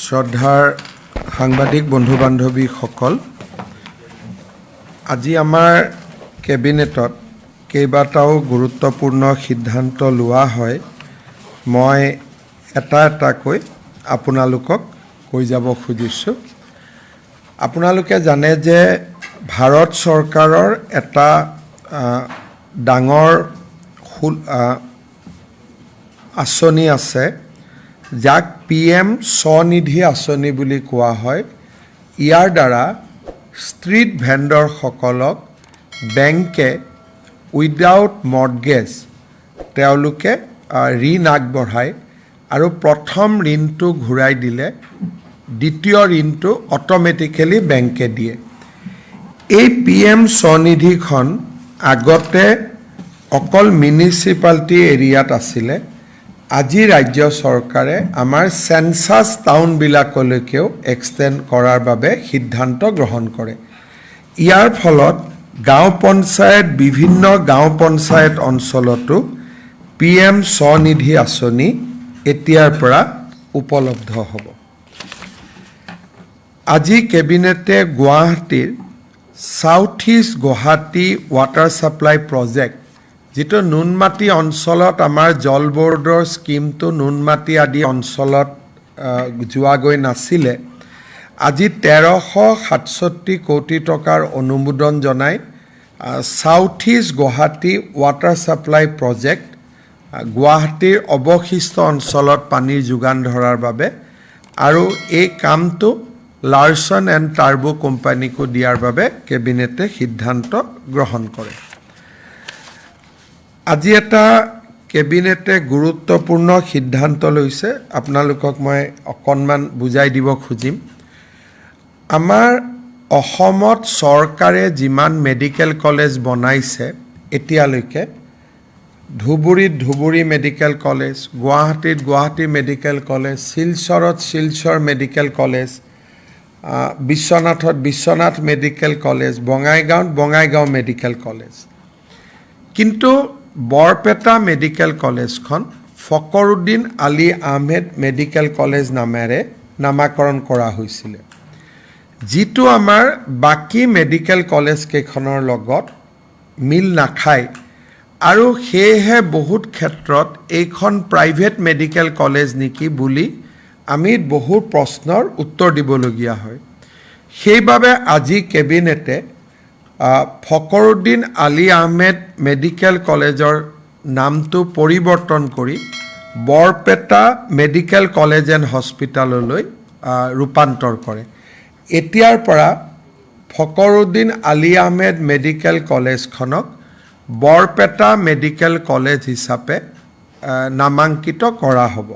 শ্ৰদ্ধাৰ সাংবাদিক বন্ধু বান্ধৱীসকল, আজি আমাৰ কেবিনেটত কেইবাটাও গুৰুত্বপূৰ্ণ সিদ্ধান্ত লোৱা হয়। মই এটা এটাকৈ আপোনালোকক কৈ যাব খুজিছোঁ। আপোনালোকে জানে যে ভাৰত চৰকাৰৰ এটা ডাঙৰ আঁচনি আছে, যাক PM স্বনিধি আঁচনি বুলি কোৱা হয়। ইয়াৰ দ্বাৰা ষ্ট্ৰীট ভেণ্ডৰসকলক বেংকে উইদাউট মৰ্টগেজ তেওঁলোকে ঋণ আগবঢ়ায় আৰু প্ৰথম ঋণটো ঘূৰাই দিলে দ্বিতীয় ঋণটো অট'মেটিকেলি বেংকে দিয়ে। এই PM স্বনিধিখন আগতে অকল মিউনিচিপালিটি এৰিয়াত আছিলে। আজি ৰাজ্য চৰকাৰে আমাৰ চেনচাছ টাউনবিলাকলৈকেও এক্সটেণ্ড কৰাৰ বাবে সিদ্ধান্ত গ্ৰহণ কৰে। ইয়াৰ ফলত গাঁও পঞ্চায়ত, বিভিন্ন গাঁও পঞ্চায়ত অঞ্চলতো PM স্বনিধি আঁচনি এতিয়াৰ পৰা উপলব্ধ হ'ব। আজি কেবিনেটে গুৱাহাটীৰ south east Guwahati water supply project, যিটো নুনমাটি অঞ্চলত আমাৰ জল বৰ্ডৰ স্কিমটো নুনমাটি আদি অঞ্চলত যোৱাগৈ নাছিলে, আজি 1367 কোটি টকাৰ অনুমোদন জনাই south east Guwahati water supply project গুৱাহাটীৰ অৱশিষ্ট অঞ্চলত পানীৰ যোগান ধৰাৰ বাবে আৰু এই কামটো লাৰ্চন এণ্ড টাৰ্বো কোম্পানীকো দিয়াৰ বাবে কেবিনেটে সিদ্ধান্ত গ্ৰহণ কৰে। আজি এটা কেবিনেটে গুৰুত্বপূৰ্ণ সিদ্ধান্ত লৈছে, আপোনালোকক মই অকণমান বুজাই দিব খুজিম। আমাৰ অসমত চৰকাৰে যিমান মেডিকেল কলেজ বনাইছে এতিয়ালৈকে, ধুবুৰীত ধুবুৰী মেডিকেল কলেজ, গুৱাহাটীত গুৱাহাটী মেডিকেল কলেজ, শিলচৰত শিলচৰ মেডিকেল কলেজ, বিশ্বনাথত বিশ্বনাথ মেডিকেল কলেজ, বঙাইগাঁৱত বঙাইগাঁও মেডিকেল কলেজ। কিন্তু বৰপেটা মেডিকেল কলেজখন ফকৰুদ্দিন আলী আহমেদ মেডিকেল কলেজ নামেৰে নামাকৰণ কৰা হৈছিলে, যিটো আমাৰ বাকী মেডিকেল কলেজ কেইখনৰ লগত মিল নাখায় আৰু সেয়েহে বহুত ক্ষেত্ৰত এইখন প্ৰাইভেট মেডিকেল কলেজ নেকি বুলি আমি বহুত প্ৰশ্নৰ উত্তৰ দিবলগীয়া হয়। সেইবাবে আজি কেবিনেটে ফকৰুদ্দিন আলী আহমেদ মেডিকেল কলেজৰ নামটো পৰিৱৰ্তন কৰি বৰপেটা মেডিকেল কলেজ এণ্ড হস্পিটাললৈ ৰূপান্তৰ কৰে। এতিয়াৰ পৰা ফকৰুদ্দিন আলী আহমেদ মেডিকেল কলেজখনক বৰপেটা মেডিকেল কলেজ হিচাপে নামাংকিত কৰা হ'ব।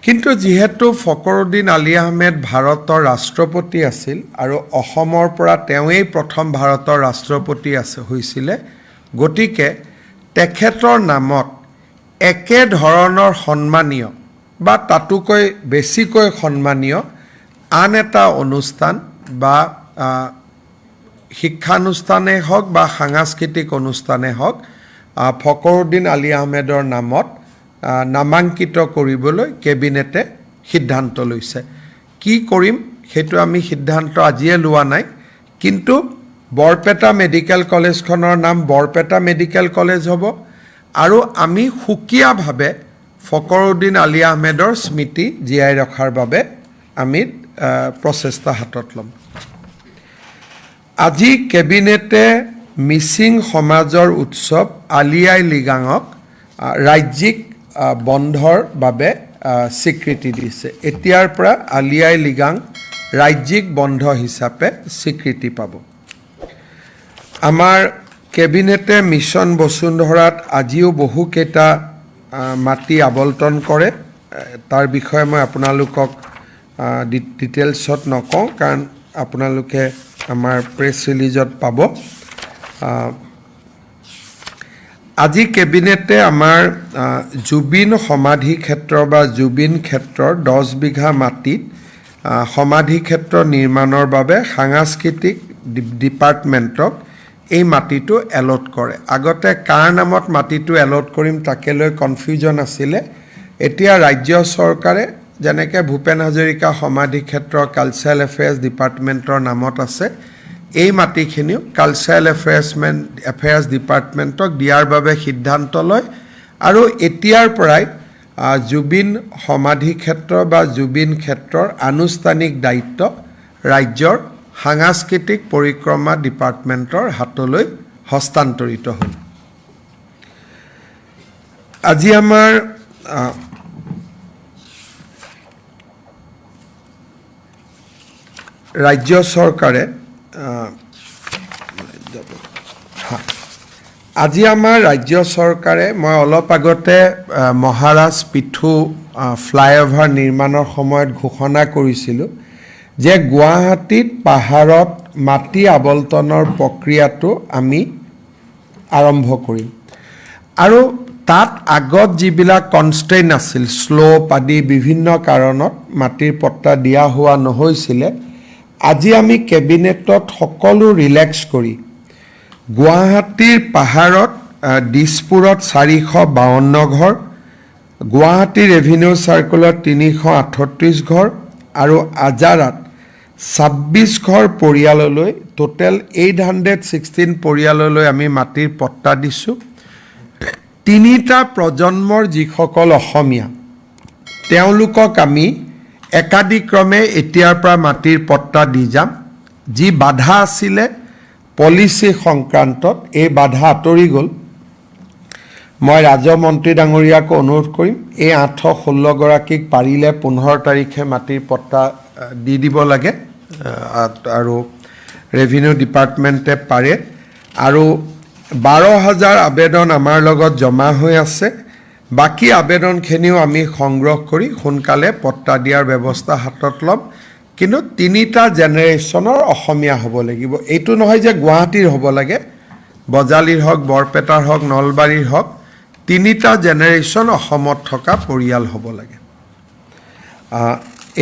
কিন্তু যিহেতু ফকৰুদ্দিন আলী আহমেদ ভাৰতৰ ৰাষ্ট্ৰপতি আছিল আৰু অসমৰ পৰা তেওঁৱেই প্ৰথম ভাৰতৰ ৰাষ্ট্ৰপতি হৈছিলে, গতিকে তেখেতৰ নামত একেধৰণৰ সন্মানীয় বা তাতোকৈ বেছিকৈ সন্মানীয় আন এটা অনুষ্ঠান বা শিক্ষানুষ্ঠানেই হওক বা সাংস্কৃতিক অনুষ্ঠানেই হওক ফকৰুদ্দিন আলী আহমেদৰ নামত নামাংকিত কৰিবলৈ কেবিনেটে সিদ্ধান্ত লৈছে। কি কৰিম সেইটো আমি সিদ্ধান্ত আজিয়ে লোৱা নাই, কিন্তু বৰপেটা মেডিকেল কলেজখনৰ নাম বৰপেটা মেডিকেল কলেজ হ'ব আৰু আমি সুকীয়াভাৱে ফকৰুদ্দিন আলী আহমেদৰ স্মৃতি জীয়াই ৰখাৰ বাবে আমি প্ৰচেষ্টা হাতত ল'ম। আজি কেবিনেটে মিচিং সমাজৰ উৎসৱ আলি আই লৃগাঙক ৰাজ্যিক বন্ধৰ বাবে স্বীকৃতি দিছে। এতিয়াৰ পৰা আলি আই লৃগাং ৰাজ্যিক বন্ধ হিচাপে স্বীকৃতি পাব। আমাৰ কেবিনেটে মিছন বসুন্ধৰাত আজিও বহুকেইটা মাটি আবণ্টন কৰে। তাৰ বিষয়ে মই আপোনালোকক ডিটেইলছত নকওঁ, কাৰণ আপোনালোকে আমাৰ প্ৰেছ ৰিলিজত পাব। আজি কেবিনেটে আমাৰ জুবিন সমাধি ক্ষেত্ৰ বা জুবিন ক্ষেত্ৰৰ 10 বিঘা মাটিত সমাধি ক্ষেত্ৰ নিৰ্মাণৰ বাবে সাংস্কৃতিক ডিপাৰ্টমেণ্টক এই মাটিটো এলট কৰে আগতে কাৰ নামত মাটিটো এলট কৰিম তাকে লৈ কনফিউজন আছিলে এতিয়া ৰাজ্য চৰকাৰে যেনেকৈ ভূপেন হাজৰিকা সমাধি ক্ষেত্ৰ কালচাৰেল এফেয়াৰ্ছ ডিপাৰ্টমেণ্টৰ নামত আছে এই মাটিখিনিও কালচাৰেল এফেয়াৰ্ছ ডিপাৰ্টমেণ্টক দিয়াৰ বাবে সিদ্ধান্ত লয় আৰু এতিয়াৰ পৰাই জুবিন সমাধি ক্ষেত্ৰ বা জুবিন ক্ষেত্ৰৰ আনুষ্ঠানিক দায়িত্ব ৰাজ্যৰ সাংস্কৃতিক পৰিক্ৰমা ডিপাৰ্টমেণ্টৰ হাতলৈ হস্তান্তৰিত হ'ল আজি আমাৰ ৰাজ্য চৰকাৰে আজি আমাৰ ৰাজ্য চৰকাৰে মই অলপ আগতে মহাৰাজ পিথু ফ্লাইঅভাৰ নিৰ্মাণৰ সময়ত ঘোষণা কৰিছিলোঁ যে গুৱাহাটীত পাহাৰত মাটি আবণ্টনৰ প্ৰক্ৰিয়াটো আমি আৰম্ভ কৰিম আৰু তাত আগত যিবিলাক কনষ্ট্ৰেইন আছিল শ্লোপ আদি বিভিন্ন কাৰণত মাটিৰ পট্টা দিয়া হোৱা নহৈছিলে আজি আমি কেবিনেটত সকলো ৰিলেক্স কৰি গুৱাহাটীৰ পাহাৰত দিছপুৰত 452 ঘৰ গুৱাহাটী ৰেভিনিউ চাৰ্কুলত 338 ঘৰ আৰু আজাৰাত 26 ঘৰ পৰিয়াললৈ টোটেল 816 পৰিয়াললৈ আমি মাটিৰ পট্টা দিছোঁ তিনিটা প্ৰজন্মৰ যিসকল অসমীয়া তেওঁলোকক আমি একাদিক্ৰমে এতিয়াৰ পৰা মাটিৰ পট্টা দি যাম যি বাধা আছিলে পলিচি সংক্ৰান্তত এই বাধা আঁতৰি গ'ল মই ৰাজমন্ত্ৰী ডাঙৰীয়াক অনুৰোধ কৰিম এই 816 গৰাকীক পাৰিলে 15 তাৰিখে মাটিৰ পট্টা দি দিব লাগে আৰু ৰেভিনিউ ডিপাৰ্টমেণ্টে পাৰে আৰু 12,000 আবেদন আমাৰ লগত জমা হৈ আছে বাকী আবেদনখিনিও আমি সংগ্ৰহ কৰি সোনকালে পট্টা দিয়াৰ ব্যৱস্থা হাতত ল'ম কিন্তু তিনিটা জেনেৰেশ্যনৰ অসমীয়া হ'ব লাগিব এইটো নহয় যে গুৱাহাটীৰ হ'ব লাগে বজালীৰ হওক বৰপেটাৰ হওক নলবাৰীৰ হওক তিনিটা জেনেৰেশ্যন অসমত থকা পৰিয়াল হ'ব লাগে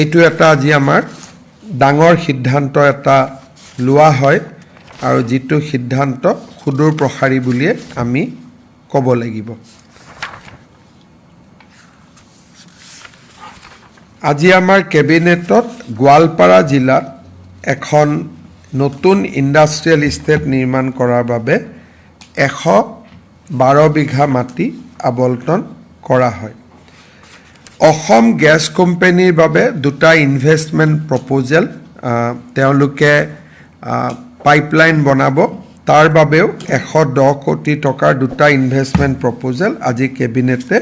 এইটো এটা আজি আমাৰ ডাঙৰ সিদ্ধান্ত এটা লোৱা হয় আৰু যিটো সিদ্ধান্ত সুদূৰ প্ৰসাৰী বুলিয়ে আমি ক'ব লাগিব আজি আমাৰ কেবিনেটত গোৱালপাৰা জিলাত এখন নতুন ইণ্ডাষ্ট্ৰিয়েল ইষ্টেট নিৰ্মাণ কৰাৰ বাবে 112 বিঘা মাটি আবণ্টন কৰা হয় অসম গেছ কোম্পানীৰ বাবে দুটা ইনভেষ্টমেণ্ট প্ৰপ'জেল তেওঁলোকে পাইপলাইন বনাব তাৰ বাবেও 110 কোটি টকাৰ দুটা ইনভেষ্টমেণ্ট প্ৰপ'জেল আজি কেবিনেটে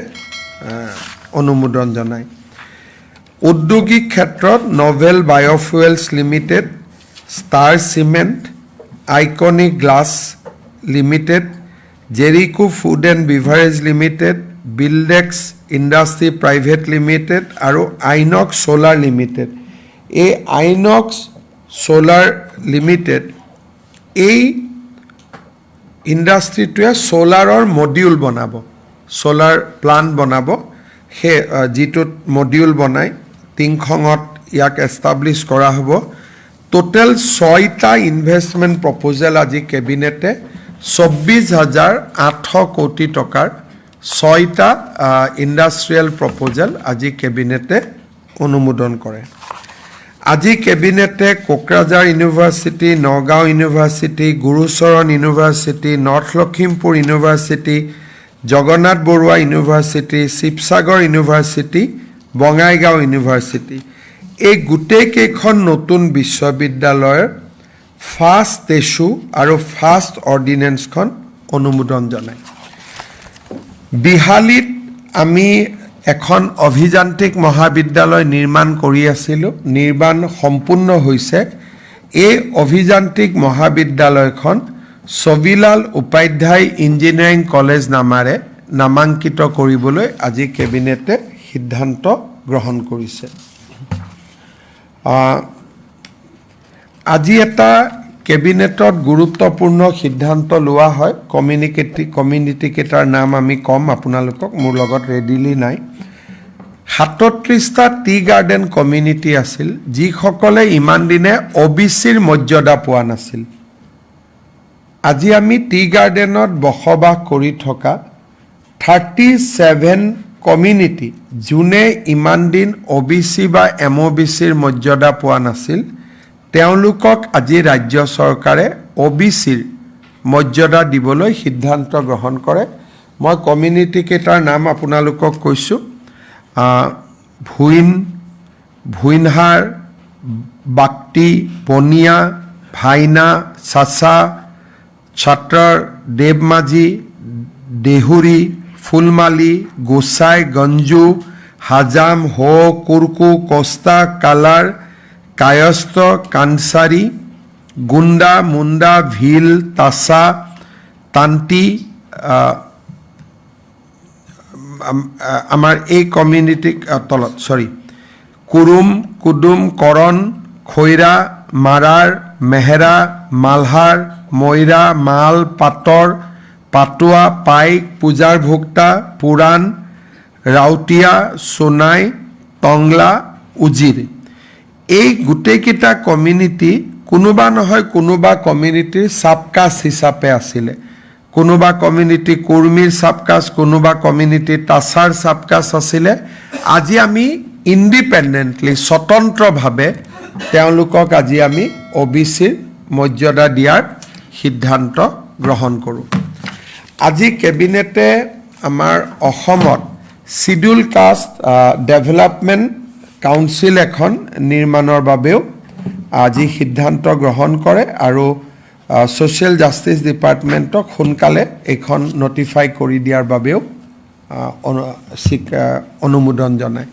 অনুমোদন জনায় উদ্যোগিক ক্ষেত্ৰত novel biofuels limited star cement iconic glass limited Jerico food and beverage limited Buildex industry private limited আৰু আইনক্স ছ'লাৰ লিমিটেড এই আইনক্স ছ'লাৰ লিমিটেড এই ইণ্ডাষ্ট্ৰিটোৱে ছ'লাৰৰ মডিউল বনাব ছ'লাৰ প্লাণ্ট বনাব সেই যিটোত মডিউল বনাই টিংখঙত ইয়াক এষ্টাব্লিছ কৰা হ'ব টোটেল 6টা ইনভেষ্টমেণ্ট প্ৰপ'জেল আজি কেবিনেটে 24,800 কোটি টকাৰ 6টা ইণ্ডাষ্ট্ৰিয়েল প্ৰপ'জেল আজি কেবিনেটে অনুমোদন কৰে আজি কেবিনেটে Kokrajhar university Nagaon university Gurucharan university North Lakhimpur university Jagannath Baruah university Sivasagar university Bongaigaon university এই গোটেইকেইখন নতুন বিশ্ববিদ্যালয়ৰ ফাৰ্ষ্ট ইছ্যু আৰু ফাৰ্ষ্ট অৰ্ডিনেন্সখন অনুমোদন জনায় বিহালীত আমি এখন অভিযান্ত্ৰিক মহাবিদ্যালয় নিৰ্মাণ কৰি আছিলোঁ নিৰ্মাণ সম্পূৰ্ণ হৈছে এই অভিযান্ত্ৰিক মহাবিদ্যালয়খন ছবিলাল উপাধ্যায় ইঞ্জিনিয়াৰিং কলেজ নামেৰে নামাঙ্কিত কৰিবলৈ আজি কেবিনেটে সিদ্ধান্ত গ্ৰহণ কৰিছে আজি এটা কেবিনেটত গুৰুত্বপূৰ্ণ সিদ্ধান্ত লোৱা হয় কমিউনিটি কেইটাৰ নাম আমি কম আপোনালোকক মোৰ লগত ৰেডিলি নাই 37টা টি গাৰ্ডেন কমিউনিটি আছিল যিসকলে ইমান দিনে OBCৰ মৰ্যাদা পোৱা নাছিল আজি আমি টি গাৰ্ডেনত বসবাস কৰি থকা 37 কমিউনিটি যোনে ইমান দিন OBC বা MOBCৰ মৰ্যাদা পোৱা নাছিল তেওঁলোকক আজি ৰাজ্য চৰকাৰে OBCৰ মৰ্যাদা দিবলৈ সিদ্ধান্ত গ্ৰহণ কৰে মই কমিউনিটি কেইটাৰ নাম আপোনালোকক কৈছো ভুইনহাৰ বাক্তি পনিয়া ভাইনা চাচা ছাত্ৰৰ দেৱমাজি দেহুৰী ফুলমালি গোসাই গঞ্জু হাজাম হো কুৰকু কস্তা কালাৰ কায়স্ত কানসাৰী গুণ্ডা মুণ্ডা ভিল তাসা তান্তি আমাৰ এই কমিউনিটি তলত কুৰুম কুদুম কৰণ খৈৰা মাৰাৰ মেহেৰা মালহাৰ ময়ৰা মাল পাটৰ পাটুৱা পাইক পূজাৰ ভোক্তা পুৰাণ ৰাউতিয়া সোনাই টংলা উজিৰ এই গোটেইকেইটা কমিউনিটি কোনোবা নহয় কোনোবা কমিউনিটিৰ সাবকাষ্ট হিচাপে আছিলে কোনোবা কমিউনিটি কুৰ্মীৰ সাবকাষ্ট কোনোবা কমিউনিটি তাছাৰ সাবকাষ্ট আছিলে আজি আমি ইণ্ডিপেণ্ডেণ্টলি স্বতন্ত্ৰভাৱে তেওঁলোকক আজি আমি OBCৰ মৰ্যাদা দিয়াৰ সিদ্ধান্ত গ্ৰহণ কৰোঁ আজি কেবিনেটে আমাৰ অসমত শিডিউল কাষ্ট ডেভেলপমেণ্ট কাউন্সিল এখন নিৰ্মাণৰ বাবেও আজি সিদ্ধান্ত গ্ৰহণ কৰে আৰু সোশ্যাল জাস্টিস ডিপাৰ্টমেণ্টক সোনকালে এখন নটিফাই কৰি দিয়াৰ বাবেও অনুমোদন জনায়